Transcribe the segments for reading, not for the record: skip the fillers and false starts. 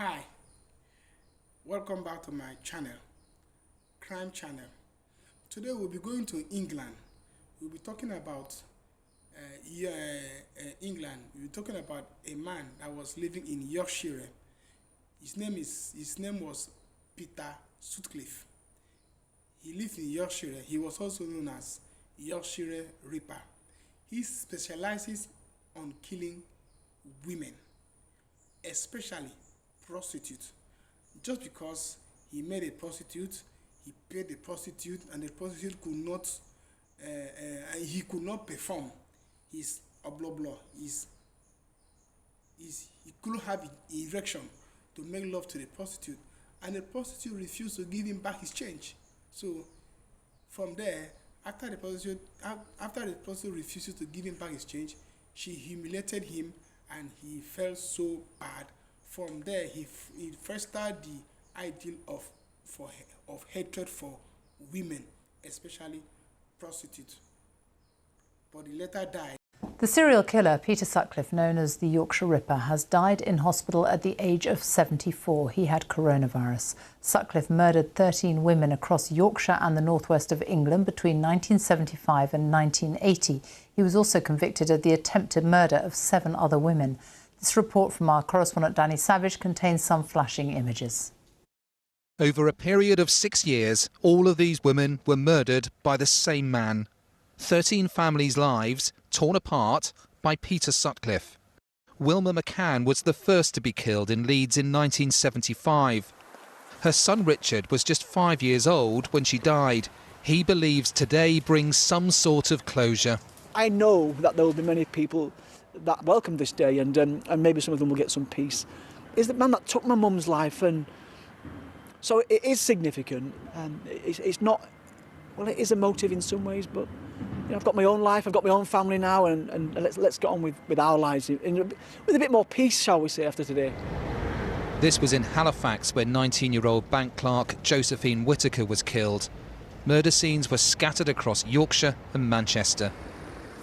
Hi, welcome back to my channel, Crime Channel. Today we'll be going to England. We'll be talking about England. We'll be talking about a man that was living in Yorkshire. His name was Peter Sutcliffe. He lived in Yorkshire. He was also known as Yorkshire Ripper. He specializes on killing women, especially prostitutes. Just because he made a prostitute, he paid the prostitute, and the prostitute could not perform his obloblo. He couldn't have erection to make love to the prostitute, and the prostitute refused to give him back his change. So from there, after the prostitute refuses to give him back his change, she humiliated him, and he felt so bad. From there, he first started the ideal of hatred for women, especially prostitutes. But he later died. The serial killer, Peter Sutcliffe, known as the Yorkshire Ripper, has died in hospital at the age of 74. He had coronavirus. Sutcliffe murdered 13 women across Yorkshire and the northwest of England between 1975 and 1980. He was also convicted of the attempted murder of 7 other women. This report from our correspondent Danny Savage contains some flashing images. Over a period of 6 years, all of these women were murdered by the same man. 13 families' lives torn apart by Peter Sutcliffe. Wilma McCann was the first to be killed in Leeds in 1975. Her son Richard was just 5 years old when she died. He believes today brings some sort of closure. I know that there will be many people that welcome this day, and maybe some of them will get some peace. Is the man that took my mum's life, and so it is significant. It's not, well, it is a motive in some ways, but you know, I've got my own life, I've got my own family now, and let's get on with our lives with a bit more peace, shall we say, after today. This was in Halifax, where 19-year-old bank clerk Josephine Whittaker was killed. Murder scenes were scattered across Yorkshire and Manchester.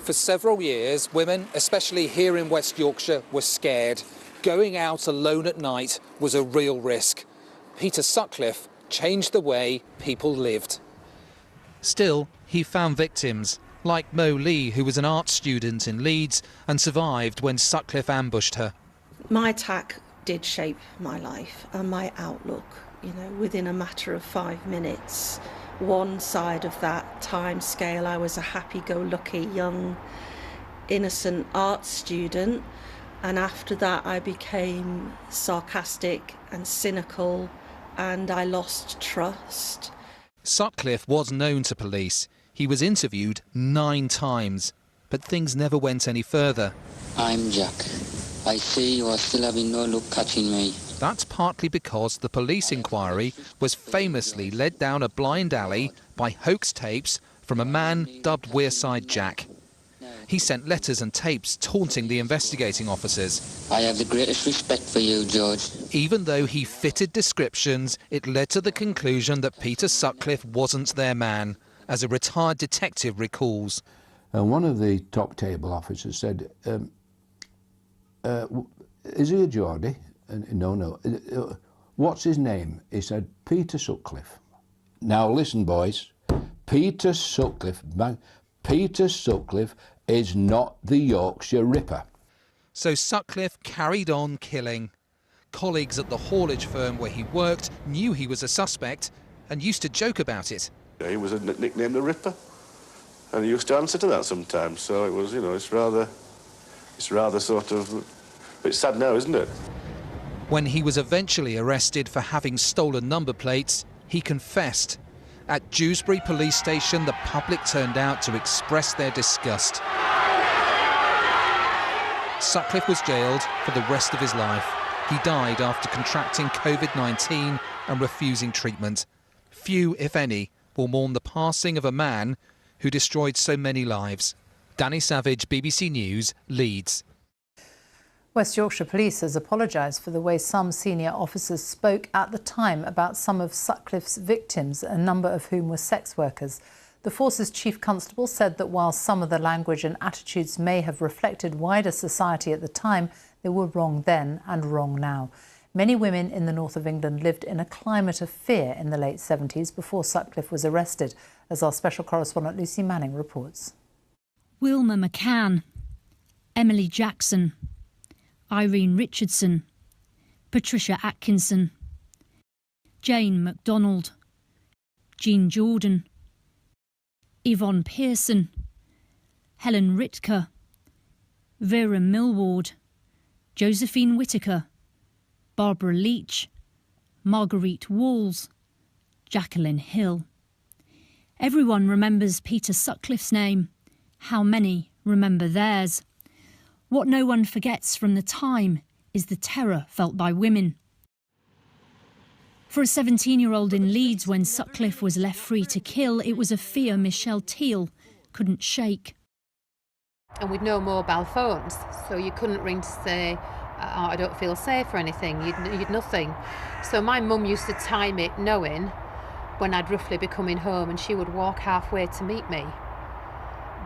For several years, women, especially here in West Yorkshire, were scared. Going out alone at night was a real risk. Peter Sutcliffe changed the way people lived. Still, he found victims, like Mo Lee, who was an art student in Leeds and survived when Sutcliffe ambushed her. My attack did shape my life and my outlook, you know, within a matter of 5 minutes. One side of that time scale, I was a happy-go-lucky, young, innocent art student, and after that I became sarcastic and cynical, and I lost trust. Sutcliffe was known to police. He was interviewed 9 times, but things never went any further. I'm Jack. I see you are still having no luck catching me. That's partly because the police inquiry was famously led down a blind alley by hoax tapes from a man dubbed Wearside Jack. He sent letters and tapes taunting the investigating officers. I have the greatest respect for you, George. Even though he fitted descriptions, it led to the conclusion that Peter Sutcliffe wasn't their man, as a retired detective recalls. One of the top table officers said, is he a Geordie? No. What's his name? He said, Peter Sutcliffe. Now listen, boys. Peter Sutcliffe is not the Yorkshire Ripper. So Sutcliffe carried on killing. Colleagues at the haulage firm where he worked knew he was a suspect and used to joke about it. He was nicknamed the Ripper, and he used to answer to that sometimes. So it was, you know, it's rather sort of, it's sad now, isn't it? When he was eventually arrested for having stolen number plates, he confessed. At Dewsbury Police Station, the public turned out to express their disgust. Sutcliffe was jailed for the rest of his life. He died after contracting COVID-19 and refusing treatment. Few, if any, will mourn the passing of a man who destroyed so many lives. Danny Savage, BBC News, Leeds. West Yorkshire Police has apologised for the way some senior officers spoke at the time about some of Sutcliffe's victims, a number of whom were sex workers. The force's chief constable said that while some of the language and attitudes may have reflected wider society at the time, they were wrong then and wrong now. Many women in the north of England lived in a climate of fear in the late 70s before Sutcliffe was arrested, as our special correspondent Lucy Manning reports. Wilma McCann, Emily Jackson, Irene Richardson, Patricia Atkinson, Jane MacDonald, Jean Jordan, Yvonne Pearson, Helen Ritker, Vera Millward, Josephine Whittaker, Barbara Leach, Marguerite Walls, Jacqueline Hill. Everyone remembers Peter Sutcliffe's name. How many remember theirs? What no one forgets from the time is the terror felt by women. For a 17-year-old in Leeds, when Sutcliffe was left free to kill, it was a fear Michelle Teal couldn't shake. And we'd no mobile phones, so you couldn't ring to say, oh, I don't feel safe or anything. You'd nothing. So my mum used to time it knowing when I'd roughly be coming home, and she would walk halfway to meet me.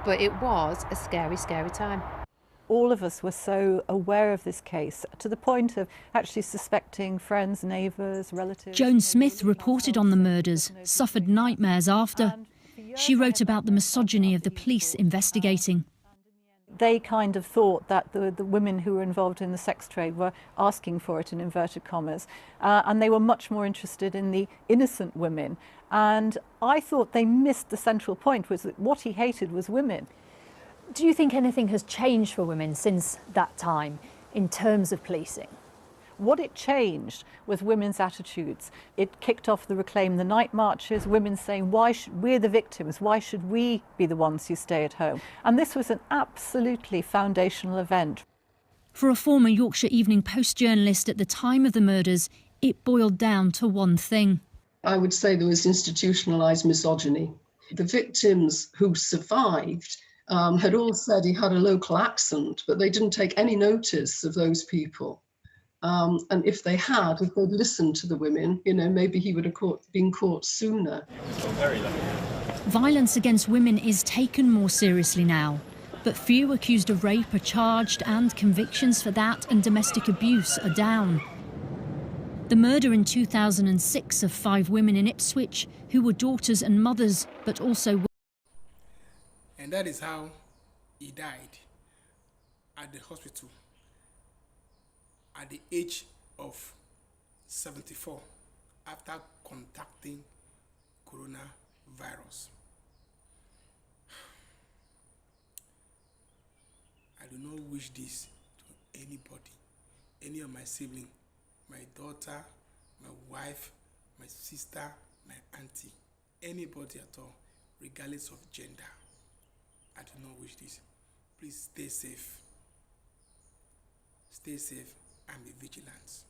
But it was a scary, scary time. All of us were so aware of this case, to the point of actually suspecting friends, neighbours, relatives. Joan Smith reported on the murders, suffered nightmares after. She wrote about the misogyny of the police investigating. They kind of thought that the women who were involved in the sex trade were asking for it, in inverted commas, and they were much more interested in the innocent women. And I thought they missed the central point, was that what he hated was women. Do you think anything has changed for women since that time in terms of policing? What it changed was women's attitudes. It kicked off the Reclaim the Night marches, women saying, we're the victims, why should we be the ones who stay at home? And this was an absolutely foundational event. For a former Yorkshire Evening Post journalist at the time of the murders, it boiled down to one thing. I would say there was institutionalised misogyny. The victims who survived had all said he had a local accent, but they didn't take any notice of those people. And if they had, if they'd listened to the women, maybe he would have been caught sooner. Violence against women is taken more seriously now, but few accused of rape are charged, and convictions for that and domestic abuse are down. The murder in 2006 of 5 women in Ipswich who were daughters and mothers, but also... And that is how he died at the hospital at the age of 74 after contacting coronavirus. I do not wish this to anybody, any of my siblings, my daughter, my wife, my sister, my auntie, anybody at all, regardless of gender. I do not wish this. Please stay safe. Stay safe and be vigilant.